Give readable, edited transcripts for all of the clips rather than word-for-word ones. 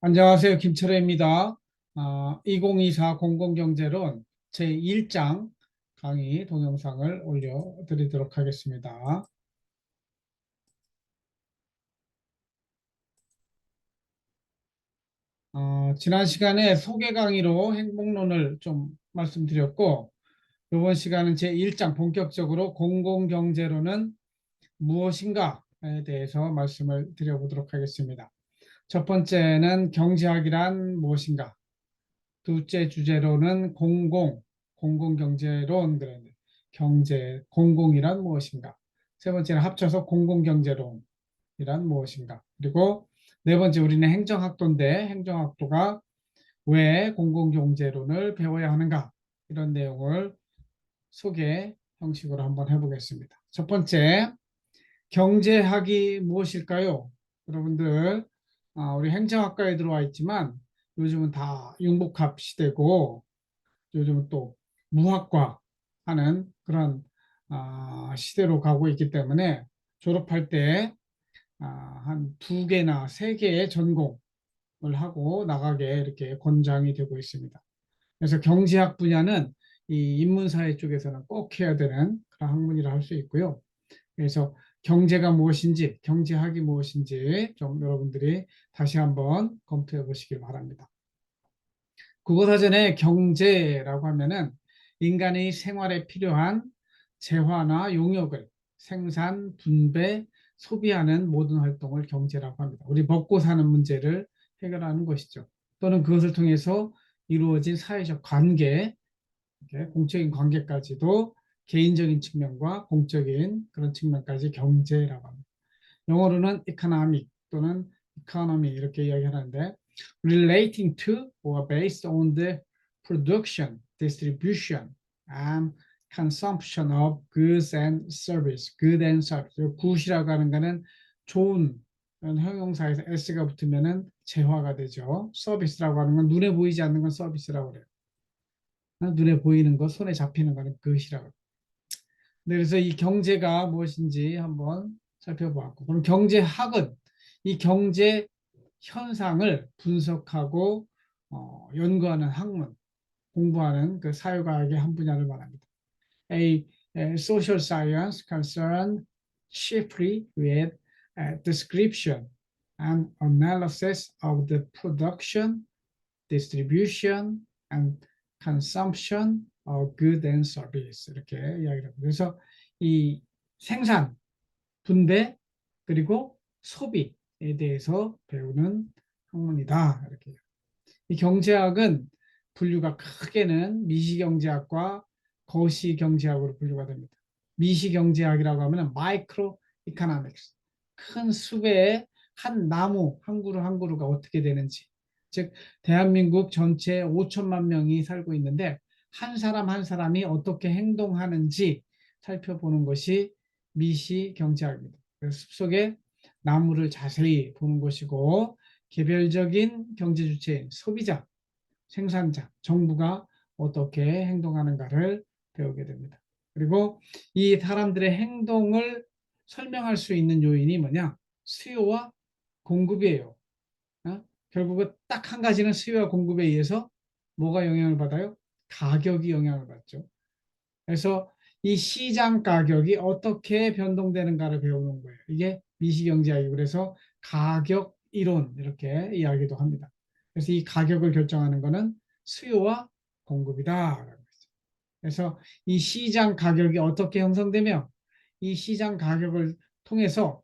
안녕하세요. 김철애입니다. 2024 공공경제론 제1장 강의 동영상을 올려드리도록 하겠습니다. 지난 시간에 소개 강의로 행복론을 좀 말씀드렸고, 이번 시간은 제1장 본격적으로 공공경제론은 무엇인가에 대해서 말씀을 드려보도록 하겠습니다. 첫 번째는 경제학이란 무엇인가? 둘째 주제로는 공공경제론, 경제, 공공이란 무엇인가? 세 번째는 합쳐서 공공경제론이란 무엇인가? 그리고 네 번째 우리는 행정학도인데 행정학도가 왜 공공경제론을 배워야 하는가? 이런 내용을 소개 형식으로 한번 해보겠습니다. 첫 번째, 경제학이 무엇일까요? 여러분들, 우리 행정학과에 들어와 있지만 요즘은 다 융복합 시대고 요즘은 또 무학과 하는 그런 시대로 가고 있기 때문에 졸업할 때 한 두 개나 세 개의 전공을 하고 나가게 이렇게 권장이 되고 있습니다. 그래서 경제학 분야는 이 인문사회 쪽에서는 꼭 해야 되는 그런 학문이라 할 수 있고요. 그래서 경제가 무엇인지, 경제학이 무엇인지 좀 여러분들이 다시 한번 검토해 보시길 바랍니다. 국어사전에 경제라고 하면은 인간의 생활에 필요한 재화나 용역을 생산, 분배, 소비하는 모든 활동을 경제라고 합니다. 우리 먹고 사는 문제를 해결하는 것이죠. 또는 그것을 통해서 이루어진 사회적 관계, 공적인 관계까지도 개인적인 측면과 공적인 그런 측면까지 경제라고 합니다. 영어로는 economic 또는 economy 이렇게 이야기하는데 relating to or based on the production, distribution and consumption of goods and service. good and service. good이라고 하는 거는 좋은 형용사에서 s가 붙으면은 재화가 되죠. 서비스라고 하는 건 눈에 보이지 않는 건 서비스라고 그래요. 눈에 보이는 거, 손에 잡히는 거는 good이라고 해요. 그래서 이 경제가 무엇인지 한번 살펴보았고, 그럼 경제학은 이 경제 현상을 분석하고 연구하는 학문, 공부하는 그 사회과학의 한 분야를 말합니다. A social science concerned chiefly with description and analysis of the production, distribution, and consumption of good and service 이렇게 이야기를 합니다. 그래서 이 생산, 분배, 그리고 소비에 대해서 배우는 학문이다. 이렇게. 이 경제학은 분류가 크게는 미시경제학과 거시경제학으로 분류가 됩니다. 미시경제학이라고 하면 마이크로 이코노믹스, 큰 숲에 한 나무 한 그루 한 그루가 어떻게 되는지, 즉 대한민국 전체 5천만 명이 살고 있는데 한 사람 한 사람이 어떻게 행동하는지 살펴보는 것이 미시경제학입니다. 숲속에 나무를 자세히 보는 것이고 개별적인 경제 주체인 소비자, 생산자, 정부가 어떻게 행동하는가를 배우게 됩니다. 그리고 이 사람들의 행동을 설명할 수 있는 요인이 뭐냐? 수요와 공급이에요. 결국은 딱 한 가지는 수요와 공급에 의해서 뭐가 영향을 받아요? 가격이 영향을 받죠. 그래서 이 시장 가격이 어떻게 변동되는가를 배우는 거예요. 이게 미시경제학이고 그래서 가격 이론 이렇게 이야기도 합니다. 그래서 이 가격을 결정하는 것은 수요와 공급이다. 그래서 이 시장 가격이 어떻게 형성되며 이 시장 가격을 통해서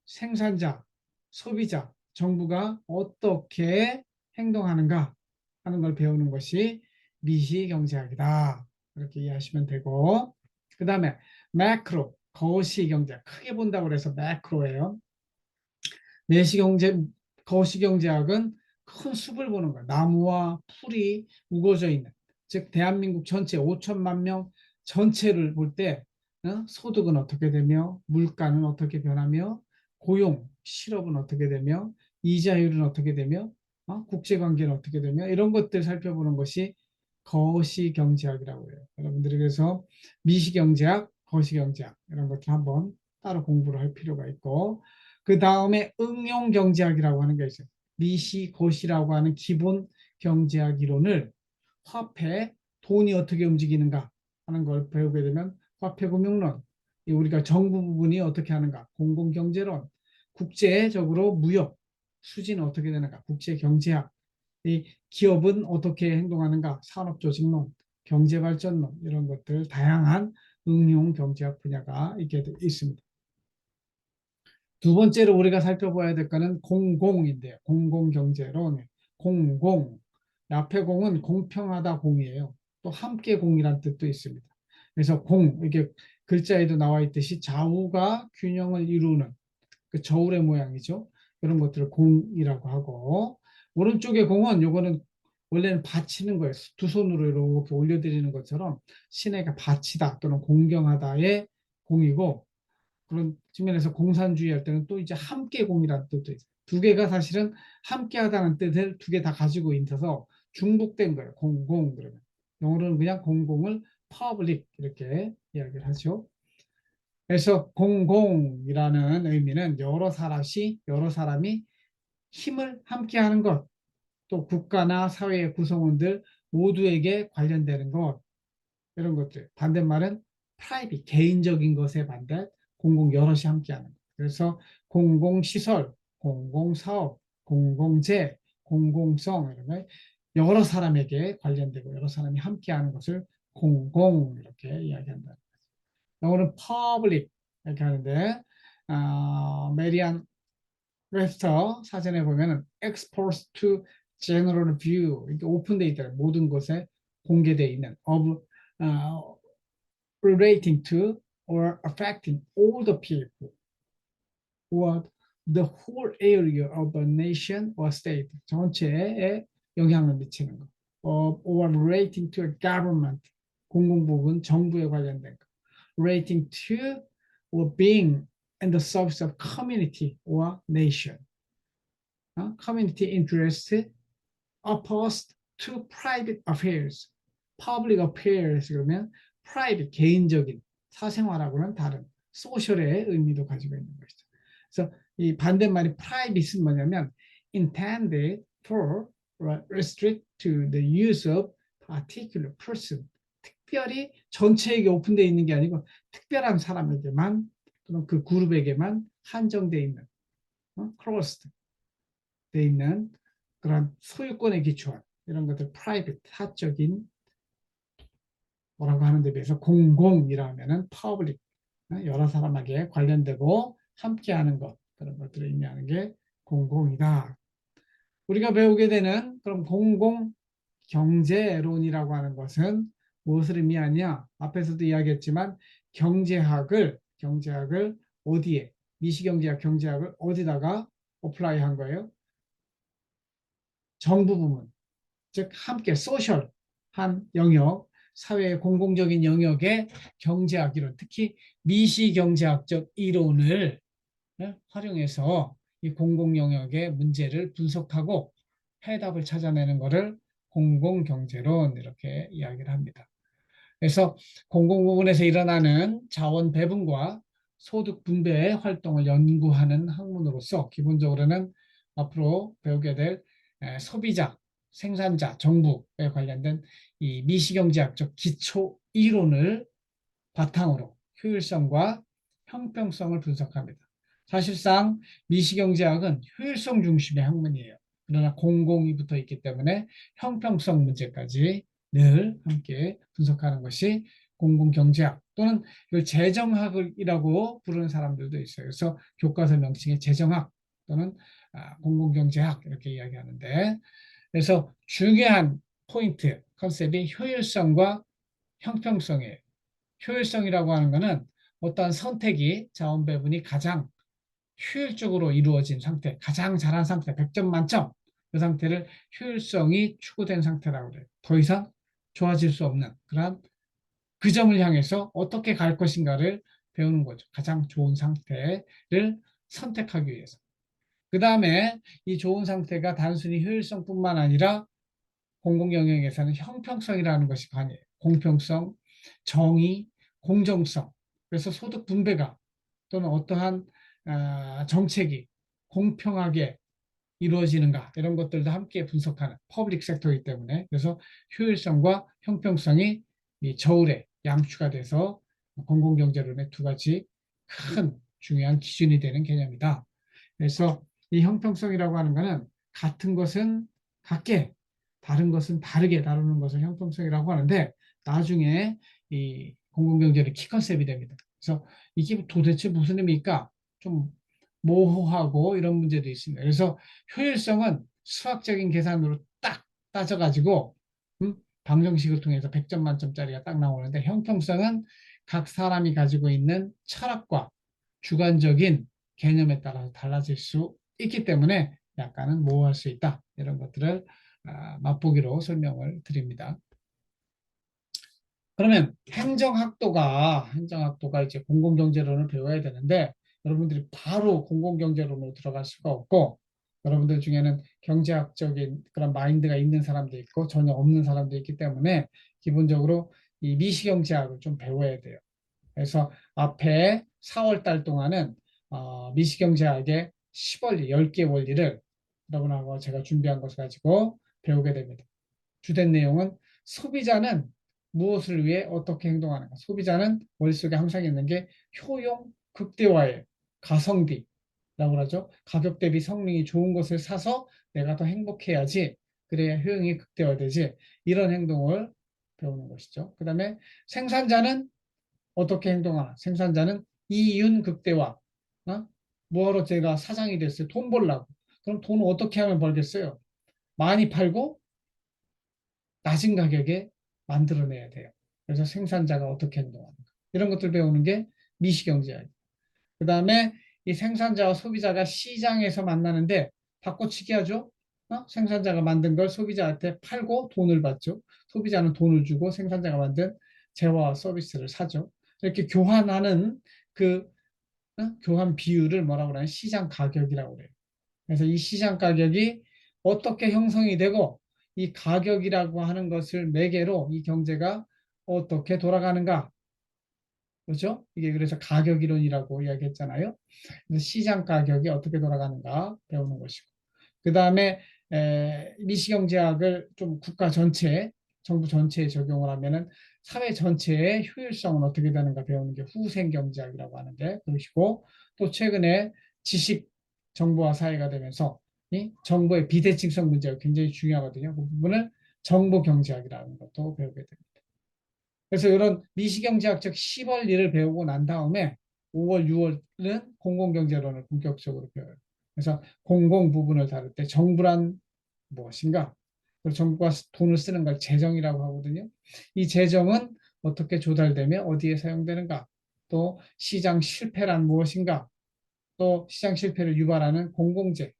생산자, 소비자, 정부가 어떻게 행동하는가 하는 걸 배우는 것이 미시경제학이다. 이렇게 이해하시면 되고, 그 다음에 매크로, 거시경제, 크게 본다고 해서 매크로예요. 내시경제, 거시경제학은 큰 숲을 보는 거예요. 나무와 풀이 우거져 있는, 즉 대한민국 전체 5천만 명 전체를 볼 때 소득은 어떻게 되며 물가는 어떻게 변하며 고용, 실업은 어떻게 되며 이자율은 어떻게 되며 국제관계는 어떻게 되며 이런 것들 살펴보는 것이 거시경제학이라고 해요. 여러분들이 그래서 미시경제학, 거시경제학 이런 것들 한번 따로 공부를 할 필요가 있고 그 다음에 응용경제학이라고 하는 게 있어요. 미시것이라고 하는 기본 경제학 이론을 화폐, 돈이 어떻게 움직이는가 하는 걸 배우게 되면 화폐금융론, 우리가 정부 부분이 어떻게 하는가, 공공경제론, 국제적으로 무역, 수지는 어떻게 되는가, 국제경제학, 이 기업은 어떻게 행동하는가, 산업조직론, 경제발전론 이런 것들 다양한 응용 경제학 분야가 있게 있습니다. 두 번째로 우리가 살펴봐야 될 거는 공공인데요. 공공경제론, 공공. 앞에 공은 공평하다 공이에요. 또 함께 공이란 뜻도 있습니다. 그래서 공, 이게 글자에도 나와 있듯이 좌우가 균형을 이루는 그 저울의 모양이죠. 이런 것들을 공이라고 하고, 오른쪽의 공은 요거는 원래는 바치는 거예요. 두 손으로 이렇게 올려드리는 것처럼 신에게 바치다 또는 공경하다의 공이고, 그런 측면에서 공산주의 할 때는 또 이제 함께 공이라는 뜻도 있어요. 두 개가 사실은 함께 하다는 뜻을 두 개 다 가지고 있어서 중복된 거예요. 공공 그러면. 영어로는 그냥 공공을 public 이렇게 이야기를 하죠. 그래서 공공이라는 의미는 여러 사람이 힘을 함께 하는 것, 또 국가나 사회의 구성원들 모두에게 관련되는 것, 이런 것들. 반대말은 프라이빗, 개인적인 것에 반대 공공 여럿이 함께하는 것. 그래서 공공시설, 공공사업, 공공재, 공공성 이런 거 여러 사람에게 관련되고 여러 사람이 함께하는 것을 공공 이렇게 이야기한다. 영어는 public 이렇게 하는데 메리안 웹스터 사전에 보면은 exposed to general view 이렇게 오픈되어 있다. 모든 것에 공개되어 있는 of relating to or affecting all the people or the whole area of a nation or state 전체에 영향을 미치는 것. or relating to a government 공공부문 정부에 관련된 것. relating to or being in the service of community or nation. community interest opposed to private affairs. public affairs 그러면 private 개인적인 사생활하고는 다른 소셜의 의미도 가지고 있는 것이죠. 그래서 이 반대말이 private는 뭐냐면 intended for restrict to the use of particular person. 특별히 전체에게 오픈되어 있는 게 아니고 특별한 사람에게만 또는 그 그룹에게만 한정되어 있는 closed 되어 있는 그런 소유권에 기초한 이런 것들 프라이빗 사적인 뭐라고 하는 데 비해서 공공이라 하면은 퍼블릭 여러 사람에게 관련되고 함께하는 것 그런 것들을 의미하는 게 공공이다. 우리가 배우게 되는 그럼 공공 경제론이라고 하는 것은 무엇을 의미하냐? 앞에서도 이야기했지만 경제학을 어디에 미시경제학 경제학을 어디다가 어플라이한 거예요? 정부 부문, 즉 함께 소셜한 영역, 사회의 공공적인 영역의 경제학 이론, 특히 미시경제학적 이론을 활용해서 이 공공 영역의 문제를 분석하고 해답을 찾아내는 것을 공공경제론 이렇게 이야기를 합니다. 그래서 공공 부분에서 일어나는 자원 배분과 소득 분배의 활동을 연구하는 학문으로서 기본적으로는 앞으로 배우게 될 소비자, 생산자, 정부에 관련된 이 미시경제학적 기초 이론을 바탕으로 효율성과 형평성을 분석합니다. 사실상 미시경제학은 효율성 중심의 학문이에요. 그러나 공공이 붙어 있기 때문에 형평성 문제까지 늘 함께 분석하는 것이 공공경제학 또는 이걸 재정학이라고 부르는 사람들도 있어요. 그래서 교과서 명칭에 재정학 또는 공공경제학 이렇게 이야기하는데 그래서 중요한 포인트, 컨셉이 효율성과 형평성이에요. 효율성이라고 하는 것은 어떠한 선택이 자원 배분이 가장 효율적으로 이루어진 상태, 가장 잘한 상태, 100점 만점 그 상태를 효율성이 추구된 상태라고 그래요. 더 이상 좋아질 수 없는 그런 그 점을 향해서 어떻게 갈 것인가를 배우는 거죠. 가장 좋은 상태를 선택하기 위해서. 그 다음에 이 좋은 상태가 단순히 효율성뿐만 아니라 공공 영역에서는 형평성이라는 것이 관여해요. 공평성, 정의, 공정성. 그래서 소득 분배가 또는 어떠한 정책이 공평하게 이루어지는가 이런 것들도 함께 분석하는 퍼블릭 섹터이기 때문에 그래서 효율성과 형평성이 이 저울에 양추가 돼서 공공경제론의 두 가지 큰 중요한 기준이 되는 개념이다. 그래서 이 형평성이라고 하는 것은 같은 것은 같게 다른 것은 다르게 다루는 것을 형평성이라고 하는데 나중에 이 공공경제는 키 컨셉이 됩니다. 그래서 이게 도대체 무슨 의미일까? 좀 모호하고 이런 문제도 있습니다. 그래서 효율성은 수학적인 계산으로 딱 따져가지고 방정식을 통해서 100점 만점짜리가 딱 나오는데 형평성은 각 사람이 가지고 있는 철학과 주관적인 개념에 따라서 달라질 수 있기 때문에 약간은 모호할 수 있다. 이런 것들을 맛보기로 설명을 드립니다. 그러면 행정학도가 이제 공공경제론을 배워야 되는데 여러분들이 바로 공공경제론으로 들어갈 수가 없고 여러분들 중에는 경제학적인 그런 마인드가 있는 사람도 있고 전혀 없는 사람도 있기 때문에 기본적으로 이 미시경제학을 좀 배워야 돼요. 그래서 앞에 4월 달 동안은 미시경제학의 10원리, 10개 원리를 여러분하고 제가 준비한 것을 가지고 배우게 됩니다. 주된 내용은 소비자는 무엇을 위해 어떻게 행동하는가. 소비자는 머릿속에 항상 있는 게 효용 극대화의 가성비라고 하죠. 가격 대비 성능이 좋은 것을 사서 내가 더 행복해야지. 그래야 효용이 극대화되지. 이런 행동을 배우는 것이죠. 그 다음에 생산자는 어떻게 행동하나. 생산자는 이윤 극대화. 뭐하러 제가 사장이 됐어요? 돈 벌라고. 그럼 돈을 어떻게 하면 벌겠어요? 많이 팔고 낮은 가격에 만들어내야 돼요. 그래서 생산자가 어떻게 행동하는가. 이런 것들 배우는 게 미시경제예요. 그 다음에 이 생산자와 소비자가 시장에서 만나는데 바꿔치기 하죠. 생산자가 만든 걸 소비자한테 팔고 돈을 받죠. 소비자는 돈을 주고 생산자가 만든 재화와 서비스를 사죠. 이렇게 교환하는 그 교환 비율을 뭐라고 하냐면 시장 가격이라고 그래요. 그래서 이 시장 가격이 어떻게 형성이 되고 이 가격이라고 하는 것을 매개로 이 경제가 어떻게 돌아가는가. 그렇죠? 이게 그래서 가격 이론이라고 이야기했잖아요. 그래서 시장 가격이 어떻게 돌아가는가 배우는 것이고. 그 다음에 미시경제학을 좀 국가 전체, 정부 전체에 적용을 하면은 사회 전체의 효율성은 어떻게 되는가 배우는 게 후생경제학이라고 하는데 그러시고 또 최근에 지식 정보화 사회가 되면서 이 정보의 비대칭성 문제가 굉장히 중요하거든요. 그 부분을 정보경제학이라는 것도 배우게 됩니다. 그래서 이런 미시경제학적 10원리를 배우고 난 다음에 5월, 6월은 공공경제론을 본격적으로 배워요. 그래서 공공 부분을 다룰 때 정부란 무엇인가? 그리고 정부가 돈을 쓰는 걸 재정이라고 하거든요. 이 재정은 어떻게 조달되며 어디에 사용되는가? 또 시장 실패란 무엇인가? 또 시장 실패를 유발하는 공공재,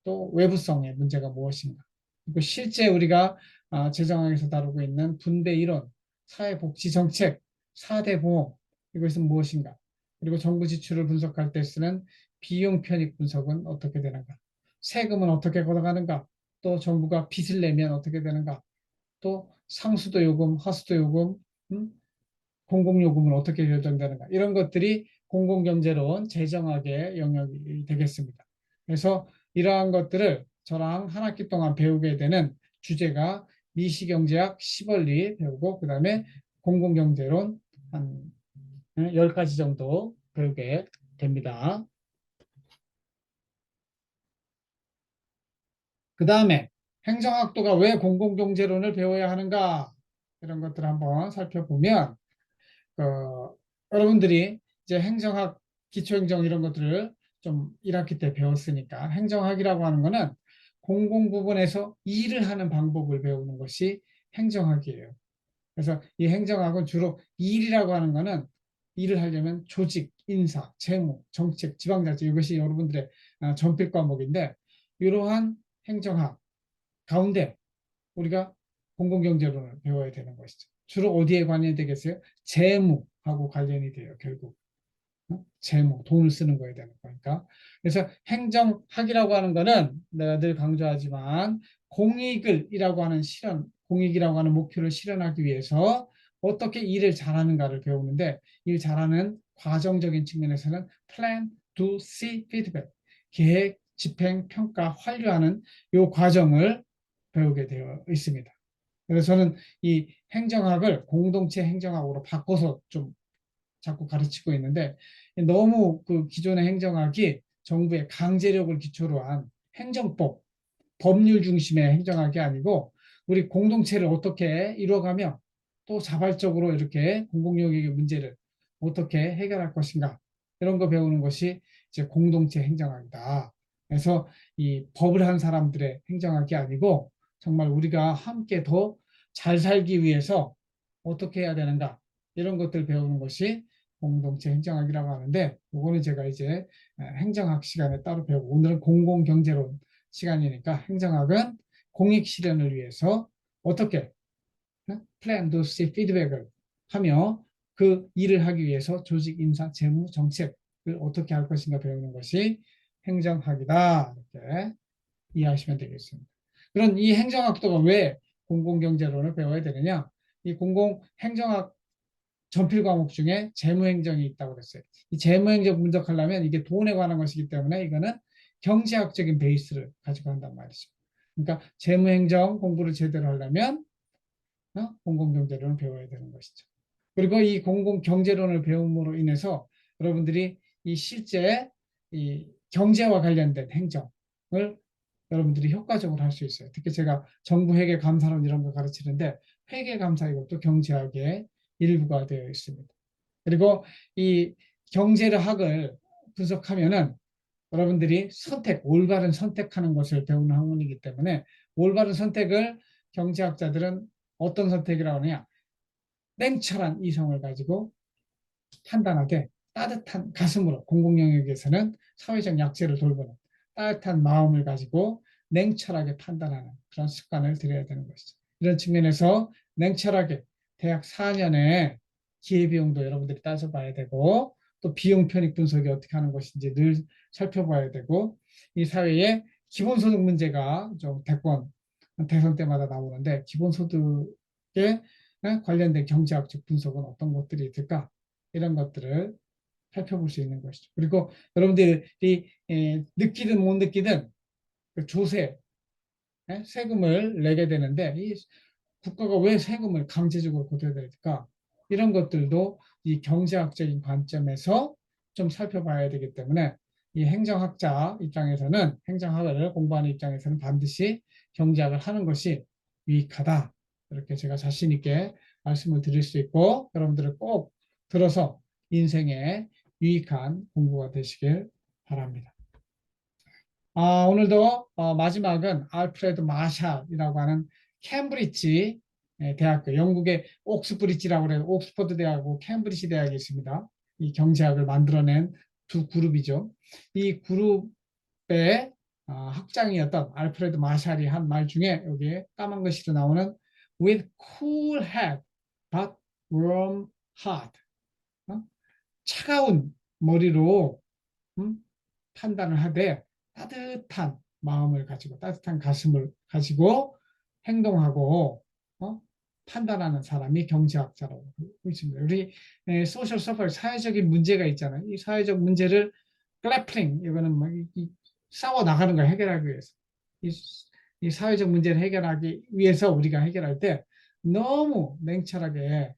또 외부성의 문제가 무엇인가? 그리고 실제 우리가 재정학에서 다루고 있는 분배 이론, 사회복지정책, 4대 보험, 이것은 무엇인가? 그리고 정부 지출을 분석할 때 쓰는 비용 편익 분석은 어떻게 되는가? 세금은 어떻게 걷어가는가? 또 정부가 빚을 내면 어떻게 되는가? 또 상수도 요금, 하수도 요금, 공공요금은 어떻게 결정되는가? 이런 것들이 공공경제론 재정학의 영역이 되겠습니다. 그래서 이러한 것들을 저랑 한 학기 동안 배우게 되는 주제가 미시경제학 10원리 배우고 그 다음에 공공경제론 한 10가지 정도 배우게 됩니다. 그 다음에 행정학도가 왜 공공경제론을 배워야 하는가? 이런 것들을 한번 살펴보면 여러분들이 이제 행정학, 기초행정 이런 것들을 좀 1학기 때 배웠으니까 행정학이라고 하는 거는 공공 부분에서 일을 하는 방법을 배우는 것이 행정학이에요. 그래서 이 행정학은 주로 일이라고 하는 거는 일을 하려면 조직, 인사, 재무, 정책, 지방자치 이것이 여러분들의 전필 과목인데 이러한 행정학 가운데 우리가 공공경제론을 배워야 되는 것이죠. 주로 어디에 관련이 되겠어요? 재무하고 관련이 돼요, 결국. 재무, 돈을 쓰는 거에 되는 거니까. 그래서 행정학이라고 하는 거는 내가 늘 강조하지만 공익이라고 하는 공익이라고 하는 목표를 실현하기 위해서 어떻게 일을 잘하는가를 배우는데 일 잘하는 과정적인 측면에서는 plan, do, see, feedback. 계획, 집행, 평가, 완료하는 이 과정을 배우게 되어 있습니다. 그래서 저는 이 행정학을 공동체 행정학으로 바꿔서 좀 자꾸 가르치고 있는데 너무 그 기존의 행정학이 정부의 강제력을 기초로 한 행정법, 법률 중심의 행정학이 아니고 우리 공동체를 어떻게 이루어가며 또 자발적으로 이렇게 공공영역의 문제를 어떻게 해결할 것인가 이런 거 배우는 것이 이제 공동체 행정학이다. 그래서 이 법을 한 사람들의 행정학이 아니고 정말 우리가 함께 더 잘 살기 위해서 어떻게 해야 되는가 이런 것들 배우는 것이 공동체 행정학이라고 하는데 이거는 제가 이제 행정학 시간에 따로 배우고 오늘은 공공경제론 시간이니까 행정학은 공익 실현을 위해서 어떻게 플랜, 도시, 피드백을 하며 그 일을 하기 위해서 조직, 인사, 재무, 정책을 어떻게 할 것인가 배우는 것이 행정학이다. 이렇게 이해하시면 되겠습니다. 그런 이 행정학도가 왜 공공경제론을 배워야 되느냐? 이 공공행정학 전필 과목 중에 재무행정이 있다고 그랬어요. 이 재무행정 분석하려면 이게 돈에 관한 것이기 때문에 이거는 경제학적인 베이스를 가지고 한단 말이죠. 그러니까 재무행정 공부를 제대로 하려면 공공경제론을 배워야 되는 것이죠. 그리고 이 공공경제론을 배움으로 인해서 여러분들이 이 실제 이 경제와 관련된 행정을 여러분들이 효과적으로 할 수 있어요. 특히 제가 정부 회계 감사론 이런 거 가르치는데 회계 감사 이것도 경제학의 일부가 되어 있습니다. 그리고 이 경제를 학을 분석하면은 여러분들이 올바른 선택하는 것을 배우는 학문이기 때문에 올바른 선택을 경제학자들은 어떤 선택이라고 하느냐? 냉철한 이성을 가지고 판단하되 따뜻한 가슴으로 공공영역에서는 사회적 약자를 돌보는 따뜻한 마음을 가지고 냉철하게 판단하는 그런 습관을 들여야 되는 것이죠. 이런 측면에서 냉철하게 대학 4년에 기회비용도 여러분들이 따져봐야 되고 또 비용 편익 분석이 어떻게 하는 것인지 늘 살펴봐야 되고 이 사회에 기본소득 문제가 좀 대선 때마다 나오는데 기본소득에 관련된 경제학적 분석은 어떤 것들이 있을까 이런 것들을 살펴볼 수 있는 것이죠. 그리고 여러분들이 느끼든 못 느끼든 그 조세, 세금을 내게 되는데 이 국가가 왜 세금을 강제적으로 걷어야 될까? 이런 것들도 이 경제학적인 관점에서 좀 살펴봐야 되기 때문에 이 행정학자 입장에서는 행정학을 공부하는 입장에서는 반드시 경제학을 하는 것이 유익하다. 이렇게 제가 자신 있게 말씀을 드릴 수 있고 여러분들을 꼭 들어서 인생에 유익한 공부가 되시길 바랍니다. 오늘도 마지막은 알프레드 마샬이라고 하는 캠브리지 대학교, 영국의 옥스브리지라고 해요. 옥스퍼드 대학하고 캠브리지 대학이 있습니다. 이 경제학을 만들어낸 두 그룹이죠. 이 그룹의 학장이었던 알프레드 마샬이 한 말 중에 여기에 까만 글씨로 나오는 with cool head but warm heart. 차가운 머리로 판단을 하되 따뜻한 마음을 가지고 따뜻한 가슴을 가지고 행동하고 판단하는 사람이 경제학자라고 있습니다. 우리 소셜 서퍼 사회적인 문제가 있잖아요. 이 사회적 문제를 그래플링 이거는 뭐 싸워 나가는 걸 해결하기 위해서 이, 이 사회적 문제를 해결하기 위해서 우리가 해결할 때 너무 냉철하게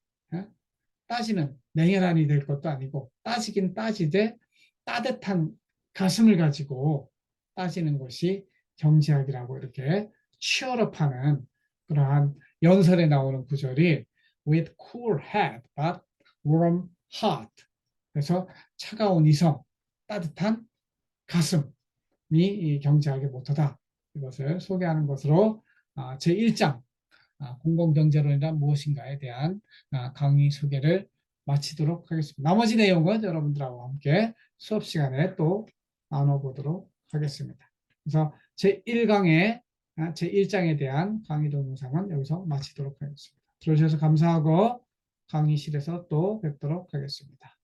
따지는 냉혈한이 될 것도 아니고 따지긴 따지되 따뜻한 가슴을 가지고 따지는 것이 경제학이라고 이렇게 취업하는 그러한 연설에 나오는 구절이 with cool head but warm heart. 그래서 차가운 이성, 따뜻한 가슴이 이 경제학의 모토다. 이것을 소개하는 것으로 제1장 공공경제론이란 무엇인가에 대한 강의 소개를 마치도록 하겠습니다. 나머지 내용은 여러분들하고 함께 수업 시간에 또 나눠보도록 하겠습니다. 그래서 제1강의 제1장에 대한 강의 동영상은 여기서 마치도록 하겠습니다. 들어주셔서 감사하고 강의실에서 또 뵙도록 하겠습니다.